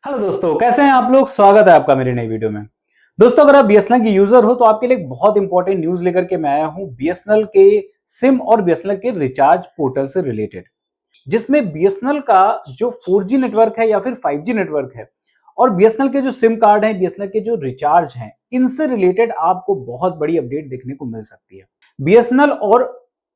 Hello दोस्तों, कैसे हैं आप लोग। स्वागत है आपका मेरी नई वीडियो में। दोस्तों, अगर आप बीएसएनएल के यूजर हो तो आपके लिए एक बहुत इंपॉर्टेंट न्यूज लेकर के मैं आया हूं बीएसएनएल के सिम और बीएसएनएल के रिचार्ज पोर्टल से रिलेटेड, जिसमें बीएसएनएल का जो 4G नेटवर्क है या फिर 5G नेटवर्क है और बीएसएनएल के जो सिम कार्ड हैं, बीएसएनएल के जो रिचार्ज हैं, इनसे रिलेटेड आपको बहुत बड़ी अपडेट देखने को मिल सकती है। बीएसएनएल और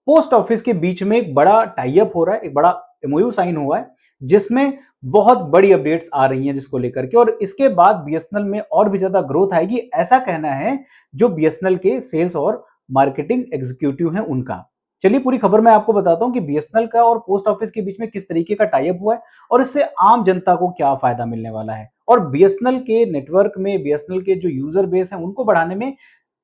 पोस्ट ऑफिस के बीच में एक बड़ा टाई अप हो रहा है, एक बड़ा एमओयू साइन हुआ है, जिसमें बहुत बड़ी अपडेट्स आ रही हैं जिसको लेकर के, और इसके बाद बीएसएनएल में और भी ज्यादा ग्रोथ आएगी, ऐसा कहना है जो बीएसएनएल के सेल्स और मार्केटिंग एग्जीक्यूटिव हैं उनका। चलिए पूरी खबर मैं आपको बताता हूं कि बीएसएनएल का और पोस्ट ऑफिस के बीच में किस तरीके का टाई अप हुआ है और इससे आम जनता को क्या फायदा मिलने वाला है, और बीएसएनएल के नेटवर्क में बीएसएनएल के जो यूजर बेस है उनको बढ़ाने में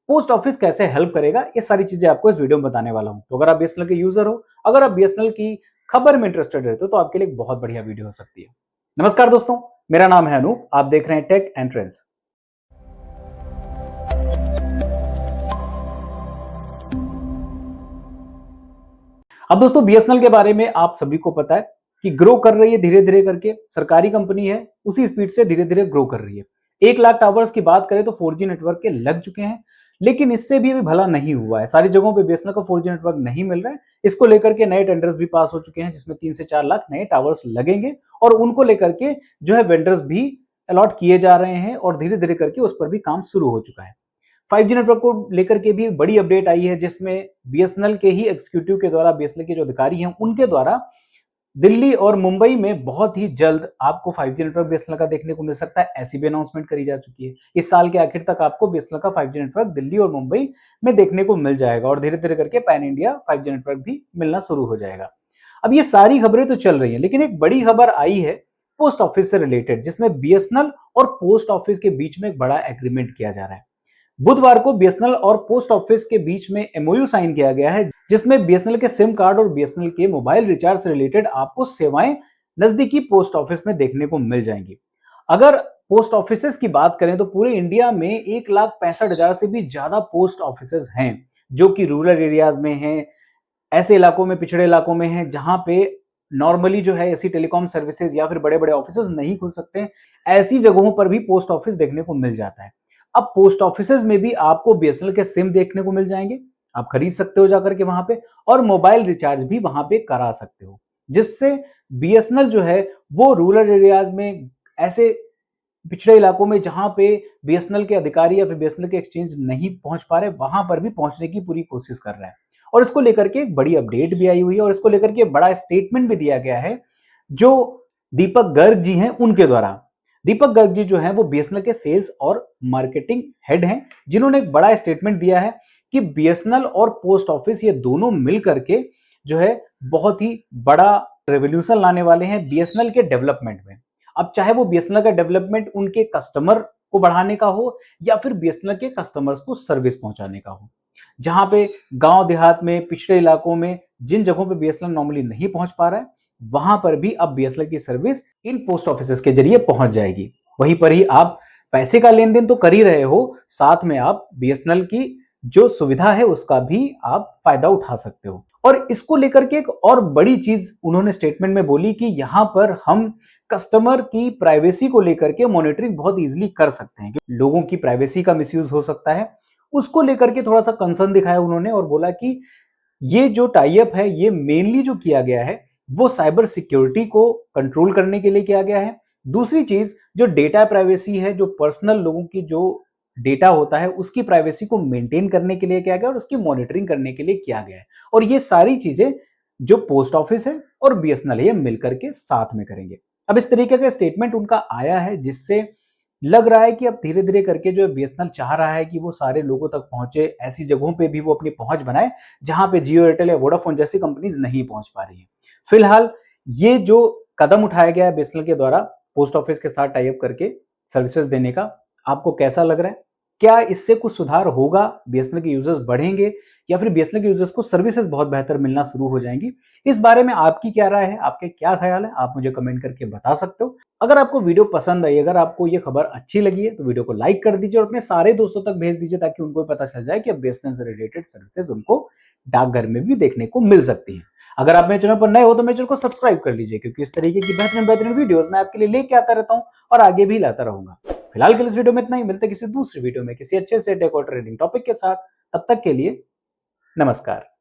पोस्ट ऑफिस कैसे हेल्प करेगा, ये सारी चीजें आपको इस वीडियो में बताने वाला हूं। तो अगर आप बीएसएनएल के यूजर हो, अगर आप बीएसएनएल की खबर में इंटरेस्टेड रहते हो तो आपके लिए एक बहुत बढ़िया वीडियो हो सकती है। नमस्कार दोस्तों, मेरा नाम है अनूप, आप देख रहे हैं टेक एंड ट्रेंड्स। अब दोस्तों, बीएसएनएल के बारे में आप सभी को पता है कि ग्रो कर रही है धीरे धीरे करके, सरकारी कंपनी है, उसी स्पीड से धीरे धीरे ग्रो कर रही है। 1 लाख टावर्स की बात करें तो 4G नेटवर्क के लग चुके हैं, लेकिन इससे भी अभी भला नहीं हुआ है। सारी जगहों पे बीएसएनएल का 4G नेटवर्क नहीं मिल रहा है। इसको लेकर के नए टेंडर्स भी पास हो चुके हैं, जिसमें 3 से 4 लाख नए टावर्स लगेंगे और उनको लेकर के जो है वेंडर्स भी अलॉट किए जा रहे हैं और धीरे धीरे करके उस पर भी काम शुरू हो चुका है। 5G नेटवर्क को लेकर के भी बड़ी अपडेट आई है, जिसमें बीएसएनएल के ही एग्जीक्यूटिव के द्वारा, बीएसएनएल के जो अधिकारी हैं उनके द्वारा दिल्ली और मुंबई में बहुत ही जल्द आपको 5G नेटवर्क बीएसएनएल का देखने को मिल सकता है, ऐसी भी अनाउंसमेंट करी जा चुकी है। इस साल के आखिर तक आपको बीएसएनएल का 5G नेटवर्क दिल्ली और मुंबई में देखने को मिल जाएगा और धीरे धीरे करके पैन इंडिया 5G नेटवर्क भी मिलना शुरू हो जाएगा। अब ये सारी खबरें तो चल रही हैं, लेकिन एक बड़ी खबर आई है पोस्ट ऑफिस से रिलेटेड, जिसमें बीएसएनएल और पोस्ट ऑफिस के बीच में एक बड़ा एग्रीमेंट किया जा रहा है। बुधवार को बीएसएनएल और पोस्ट ऑफिस के बीच में एमओयू साइन किया गया है, जिसमें बीएसएनएल के सिम कार्ड और बीएसएनएल के मोबाइल रिचार्ज से रिलेटेड आपको सेवाएं नजदीकी पोस्ट ऑफिस में देखने को मिल जाएंगी। अगर पोस्ट ऑफिसेज की बात करें तो पूरे इंडिया में 1,65,000 से भी ज्यादा पोस्ट ऑफिसेज हैं, जो कि रूरल एरियाज में हैं, ऐसे इलाकों में, पिछड़े इलाकों में हैं जहां पे नॉर्मली जो है ऐसी टेलीकॉम सर्विसेज या फिर बड़े बड़े ऑफिसेज नहीं खुल सकते। ऐसी जगहों पर भी पोस्ट ऑफिस देखने को मिल जाता है। अब पोस्ट ऑफिसेज में भी आपको बीएसएनएल के सिम देखने को मिल जाएंगे, आप खरीद सकते हो जाकर के वहां पे, और मोबाइल रिचार्ज भी वहां पे करा सकते हो, जिससे बीएसएनएल जो है वो रूरल एरियाज में, ऐसे पिछड़े इलाकों में जहां पे बीएसएनएल के अधिकारी या फिर बीएसएनएल के एक्सचेंज नहीं पहुंच पा रहे, वहां पर भी पहुंचने की पूरी कोशिश कर रहा है। और इसको लेकर के एक बड़ी अपडेट भी आई हुई है और इसको लेकर के बड़ा स्टेटमेंट भी दिया गया है, जो दीपक गर्ग जी हैं उनके द्वारा। दीपक गर्ग जी जो हैं वो बीएसएनएल के सेल्स और मार्केटिंग हेड हैं, जिन्होंने एक बड़ा स्टेटमेंट दिया है कि बीएसएनएल और पोस्ट ऑफिस ये दोनों मिल करके जो है बहुत ही बड़ा रेवोल्यूशन लाने वाले हैं बीएसएनएल के डेवलपमेंट में। अब चाहे वो बीएसएनएल का डेवलपमेंट उनके कस्टमर को बढ़ाने का हो या फिर बीएसएनएल के कस्टमर्स को सर्विस पहुंचाने का हो, जहां पे गांव देहात में, पिछड़े इलाकों में, जिन जगहों पे बीएसएनएल नॉर्मली नहीं पहुंच पा रहा है, वहां पर भी अब बीएसएनएल की सर्विस इन पोस्ट ऑफिसेज के जरिए पहुंच जाएगी। वहीं पर ही आप पैसे का लेन देन तो कर ही रहे हो, साथ में आप बीएसएनएल की जो सुविधा है उसका भी आप फायदा उठा सकते हो। और इसको लेकर के एक और बड़ी चीज उन्होंने स्टेटमेंट में बोली कि यहां पर हम कस्टमर की प्राइवेसी को लेकर के मॉनिटरिंग बहुत इजीली कर सकते हैं, लोगों की प्राइवेसी का मिसयूज हो सकता है, उसको लेकर के थोड़ा सा कंसर्न दिखाया उन्होंने और बोला कि ये जो टाई अप है ये मेनली जो किया गया है वो साइबर सिक्योरिटी को कंट्रोल करने के लिए किया गया है। दूसरी चीज, जो डेटा प्राइवेसी है, जो पर्सनल लोगों की जो डेटा होता है उसकी प्राइवेसी को मेंटेन करने के लिए किया गया और उसकी मॉनिटरिंग करने के लिए किया गया है। और ये सारी चीजें जो पोस्ट ऑफिस है और बीएसएनएल ये मिलकर के साथ में करेंगे। अब इस तरीके का स्टेटमेंट उनका आया है, जिससे लग रहा है कि अब धीरे धीरे करके जो बीएसएनएल चाह रहा है कि वो सारे लोगों तक पहुंचे, ऐसी जगहों पे भी वो अपनी पहुंच बनाए जहां पे जियो, एयरटेल या वोडाफोन जैसी कंपनीज नहीं पहुंच पा रही है। फिलहाल ये जो कदम उठाया गया है बीएसएनएल के द्वारा पोस्ट ऑफिस के साथ टाई अप करके सर्विसेज देने का, आपको कैसा लग रहा है? क्या इससे कुछ सुधार होगा, बीएसएनएल के यूजर्स बढ़ेंगे या फिर बीएसएनएल के यूजर्स को सर्विसेज बहुत बेहतर मिलना शुरू हो जाएंगी? इस बारे में आपकी क्या राय है, आपके क्या ख्याल है, आप मुझे कमेंट करके बता सकते हो। अगर आपको वीडियो पसंद आई, अगर आपको ये खबर अच्छी लगी है तो वीडियो को लाइक कर दीजिए और अपने सारे दोस्तों तक भेज दीजिए, ताकि उनको भी पता चल जाए कि अब बीएसएनएल से रिलेटेड सर्विसेज उनको डाकघर में भी देखने को मिल सकती है। अगर आप मेरे चैनल पर नए हो तो मेरे चैनल को सब्सक्राइब कर लीजिए, क्योंकि इस तरीके की बेहतरीन बेहतरीन वीडियोस मैं आपके लिए लेके आता रहता हूं और आगे भी लाता रहूंगा। फिलहाल के लिए इस वीडियो में इतना ही, मिलते हैं किसी दूसरी वीडियो में किसी अच्छे से टेक और ट्रेडिंग टॉपिक के साथ। तब तक के लिए नमस्कार।